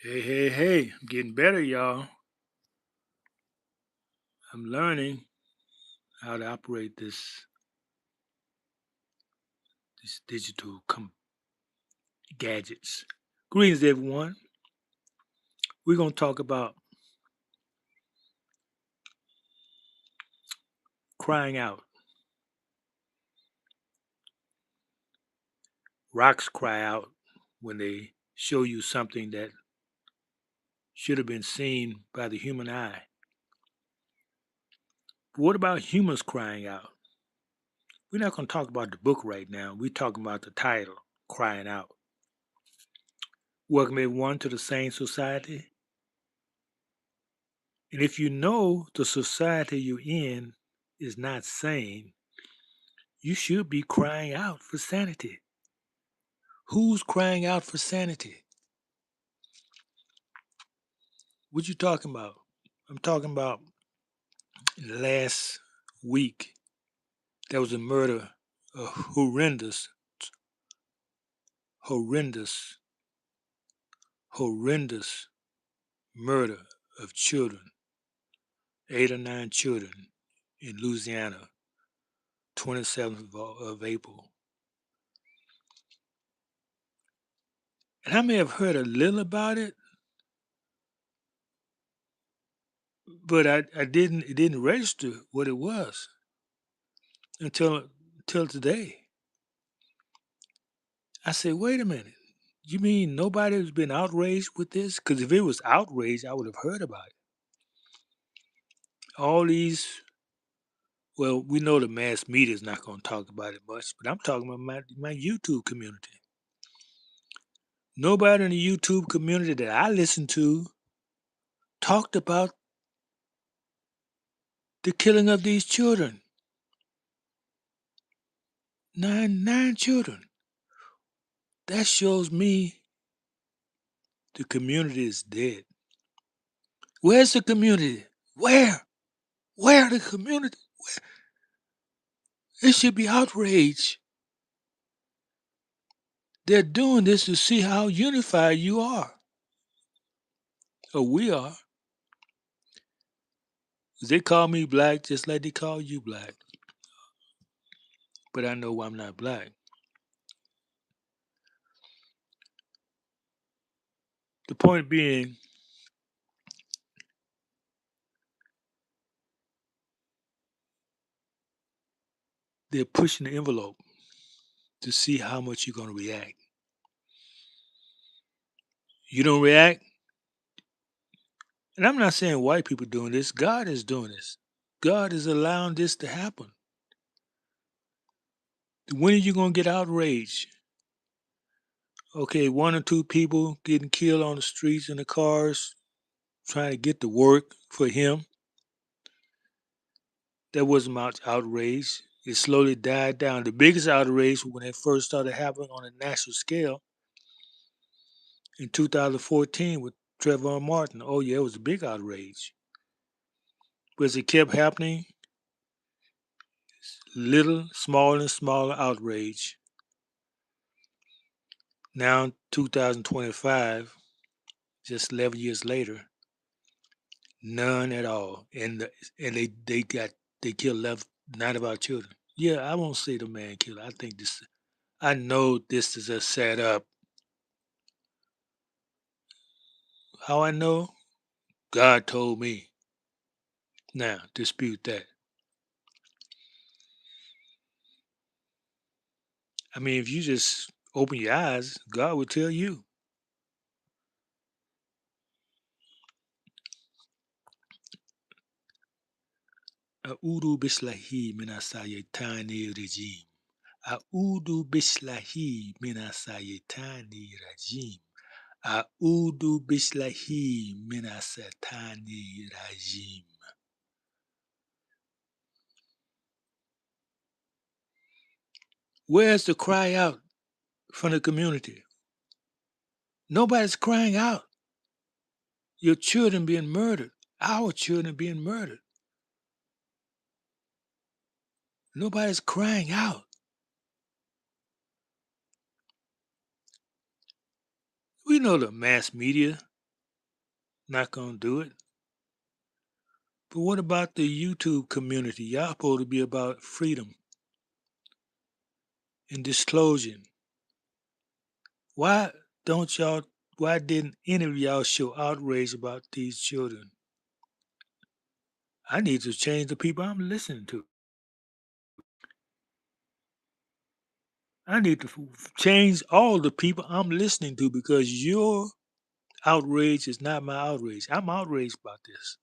Hey, hey, hey, I'm getting better, y'all. I'm learning how to operate this digital gadgets. Greetings, everyone. We're going to talk about crying out. Rocks cry out when they show you something that should have been seen by the human eye. But what about humans crying out? We're not going to talk about the book right now. We're talking about the title, Crying Out. Welcome, everyone, to the Sane Society. And if you know the society you're in is not sane, you should be crying out for sanity. Who's crying out for sanity? What you talking about? I'm talking about last week there was a murder, a horrendous, horrendous murder of children, 8 or 9 children in Louisiana, 27th of April. And I may have heard a little about it, but I didn't. It didn't register what it was until today. I said, wait a minute. You mean nobody has been outraged with this? Because if it was outraged, I would have heard about it. All these, well, we know the mass media is not going to talk about it much, but I'm talking about my YouTube community. Nobody in the YouTube community that I listen to talked about the killing of these children. Nine children. That shows me the community is dead. Where's the community? Where? Where the community? It should be outrage. They're doing this to see how unified you are, or we are. They call me black just like they call you black, but I know I'm not black. The point being, they're pushing the envelope to see how much you're going to react. You don't react, and I'm not saying white people doing this. God is doing this. God is allowing this to happen. When are you going to get outraged? Okay, 1 or 2 people getting killed on the streets in the cars, trying to get to work for him. That wasn't much outrage. It slowly died down. The biggest outrage when it first started happening on a national scale in 2014 with Trayvon Martin. Oh yeah, it was a big outrage. But as it kept happening, little, smaller and smaller outrage. Now 2025, just 11 years later, none at all. And they killed 9 of our children. Yeah, I won't say the man killed. I know this is a setup. How I know? God told me. Now, dispute that. I mean, if you just open your eyes, God will tell you. A'udu bislahi minasayetani rajim. A'udu bislahi minasayetani rajim. A'udu bislahi minasatani rajim. Where's the cry out from the community? Nobody's crying out. Your children being murdered. Our children being murdered. Nobody's crying out. We know the mass media. Not gonna do it. But what about the YouTube community? Y'all supposed to be about freedom and disclosure. Why don't y'all? Why didn't any of y'all show outrage about these children? I need to change the people I'm listening to. I need to change all the people I'm listening to because your outrage is not my outrage. I'm outraged about this,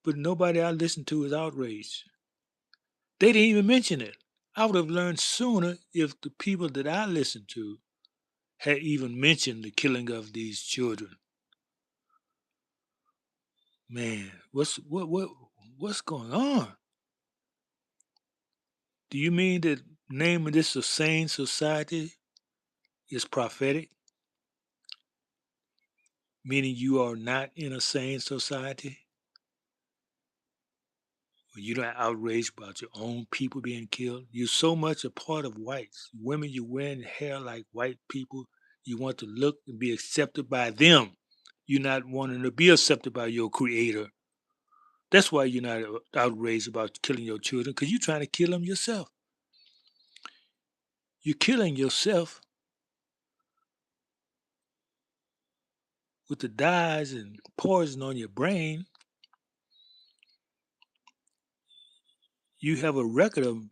but nobody I listen to is outraged. They didn't even mention it. I would have learned sooner if the people that I listen to had even mentioned the killing of these children. Man, what's going on? Do you mean that naming this a sane society is prophetic? Meaning you are not in a sane society? You're not outraged about your own people being killed. You're so much a part of whites. Women, you're wearing hair like white people. You want to look and be accepted by them. You're not wanting to be accepted by your creator. That's why you're not outraged about killing your children, because you're trying to kill them yourself. You're killing yourself with the dyes and poison on your brain. You have a record of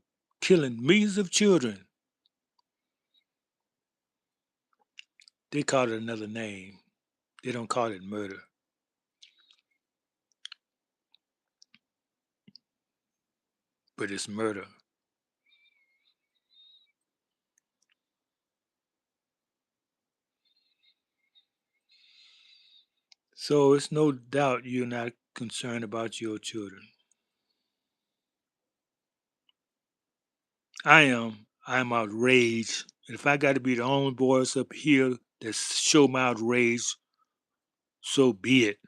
killing millions of children. They call it another name. They don't call it murder, but it's murder. So it's no doubt you're not concerned about your children. I am. I'm outraged. And if I got to be the only voice up here that show my outrage, so be it.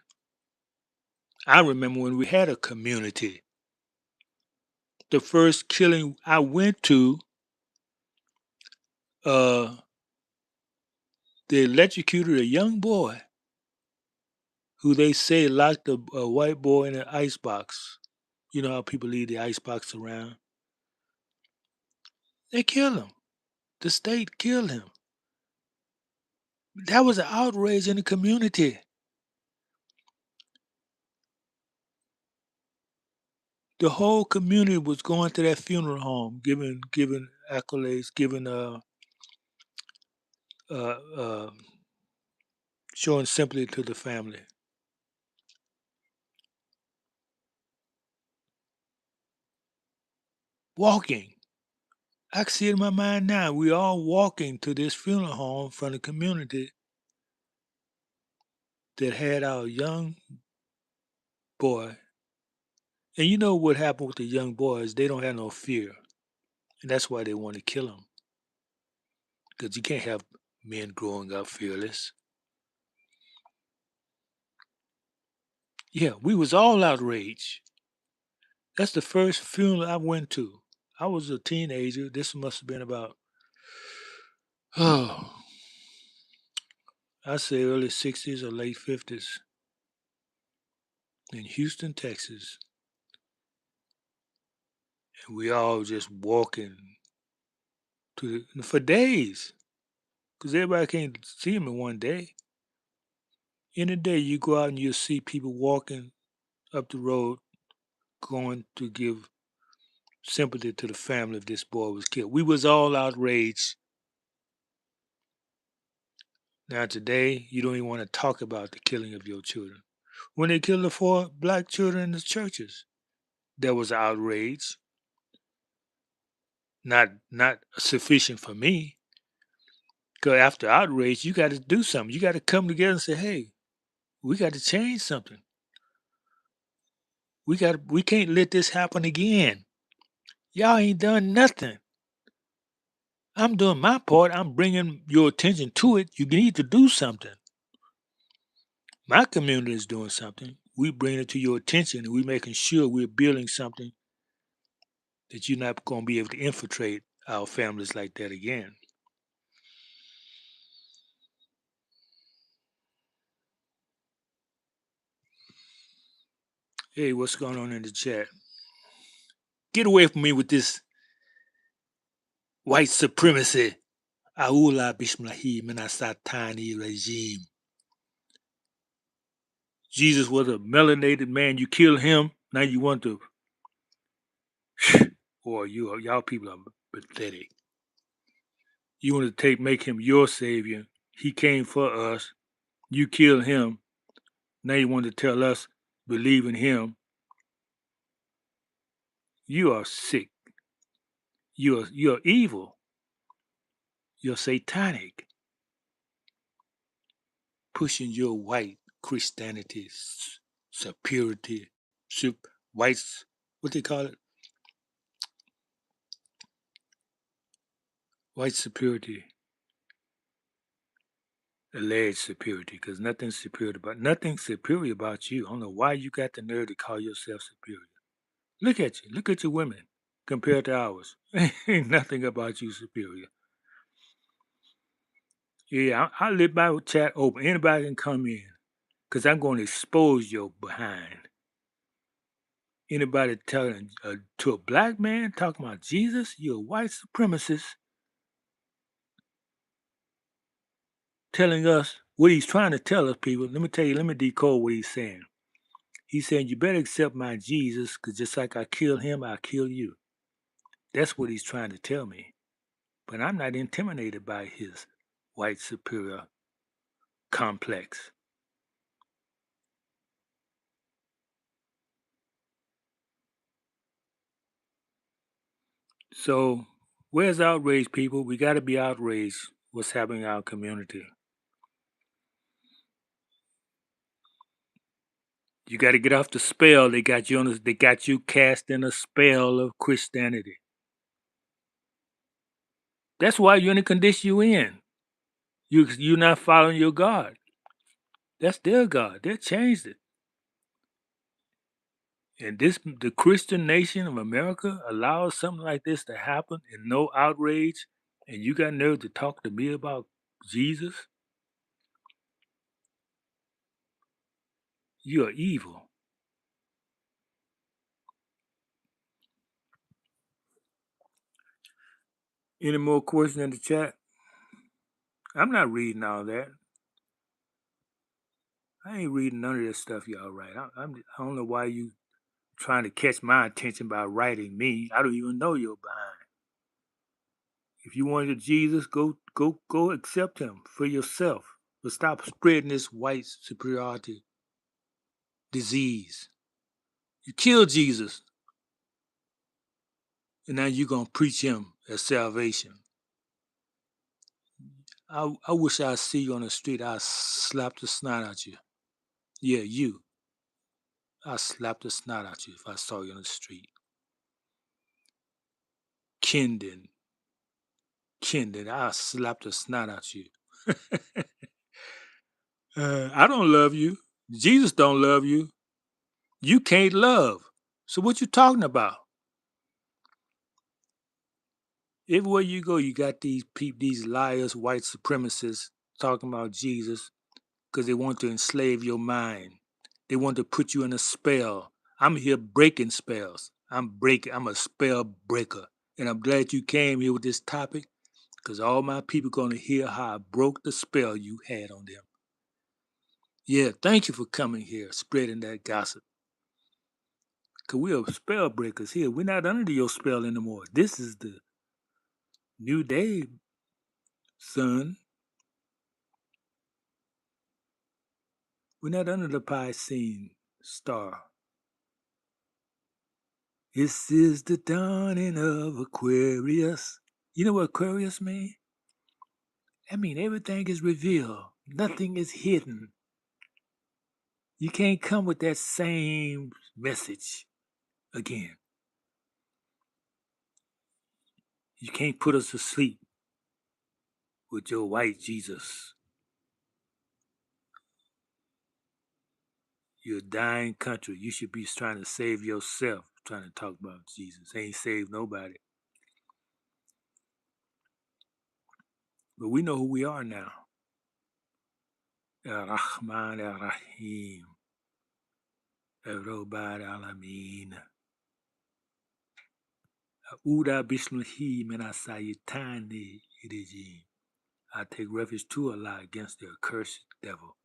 I remember when we had a community. The first killing I went to, uh, they electrocuted a young boy who they say locked a white boy in an ice box. You know how people leave the ice box around? They killed him. The state killed him. That was an outrage in the community. The whole community was going to that funeral home, giving accolades, giving uh, uh, showing sympathy to the family. Walking, I can see it in my mind now. We all walking to this funeral home from the community that had our young boy. And you know what happened with the young boys? They don't have no fear, and that's why they want to kill them. Because you can't have men growing up fearless. Yeah, we was all outraged. That's the first funeral I went to. I was a teenager. This must have been about, oh, I say early 60s or late 50s in Houston, Texas. And we all just walking for days because everybody can't see them in one day. In a day, you go out and you'll see people walking up the road going to give sympathy to the family if this boy was killed. We was all outraged. Now today, you don't even want to talk about the killing of your children. When they killed the 4 black children in the churches, there was outrage. Not sufficient for me. Because after outrage, you got to do something. You got to come together and say, "Hey, we got to change something. We can't let this happen again. Y'all ain't done nothing. I'm doing my part. I'm bringing your attention to it. You need to do something. My community is doing something. We bring it to your attention, and we making sure we're building something that you're not going to be able to infiltrate our families like that again." Hey, what's going on in the chat? Get away from me with this white supremacy. Aula Bismillah Minasatani regime. Jesus was a melanated man. You kill him. Now you want to. Boy, y'all people are pathetic. You want to make him your savior. He came for us. You kill him. Now you want to tell us believe in him. You are sick. You're evil. You're satanic. Pushing your white Christianity superiority, whites, what they call it, white superiority, alleged superiority, because nothing's superior about you. I don't know why you got the nerve to call yourself superior. Look at you. Look at your women compared to ours. Ain't nothing about you superior. Yeah, I live by chat open. Anybody can come in because I'm going to expose your behind. Anybody telling to a black man talking about Jesus, you're a white supremacist, telling us what he's trying to tell us, people. Let me tell you, let me decode what he's saying. He's saying, you better accept my Jesus because just like I killed him, I'll kill you. That's what he's trying to tell me. But I'm not intimidated by his white superior complex. So, where's outrage, people? We got to be outraged what's happening in our community. You got to get off the spell. They got you cast in a spell of Christianity. That's why you're in the condition you're in. You're not following your God. That's their God. They changed it. And the Christian nation of America allows something like this to happen and no outrage, and you got nerve to talk to me about Jesus? You are evil. Any more questions in the chat? I'm not reading all that. I ain't reading none of this stuff y'all write. I don't know why you trying to catch my attention by writing me. I don't even know you're behind. If you wanted Jesus, go accept him for yourself. But stop spreading this white superiority disease. You killed Jesus, and now you're gonna preach him as salvation. I wish I'd see you on the street. I'd slap the snot out you. Yeah, you. I'd slap the snot out you if I saw you on the street. Kendon, I'll slap the snot out you. I don't love you. Jesus don't love you. You can't love. So what you talking about? Everywhere you go, you got these liars, white supremacists talking about Jesus because they want to enslave your mind. They want to put you in a spell. I'm here breaking spells. I'm a spell breaker. And I'm glad you came here with this topic because all my people going to hear how I broke the spell you had on them. Yeah, thank you for coming here, spreading that gossip. Because we are spell breakers here. We're not under your spell anymore. This is the new day, son. We're not under the Piscean star. This is the dawning of Aquarius. You know what Aquarius means? I mean, everything is revealed. Nothing is hidden. You can't come with that same message again. You can't put us to sleep with your white Jesus. You're a dying country. You should be trying to save yourself, trying to talk about Jesus. Ain't saved nobody. But we know who we are now. Ar-Rahman Ar-Rahim. Robbad Alamin. Uda Bishlahi Menasayitani Idiji. I take refuge to Allah against the accursed devil.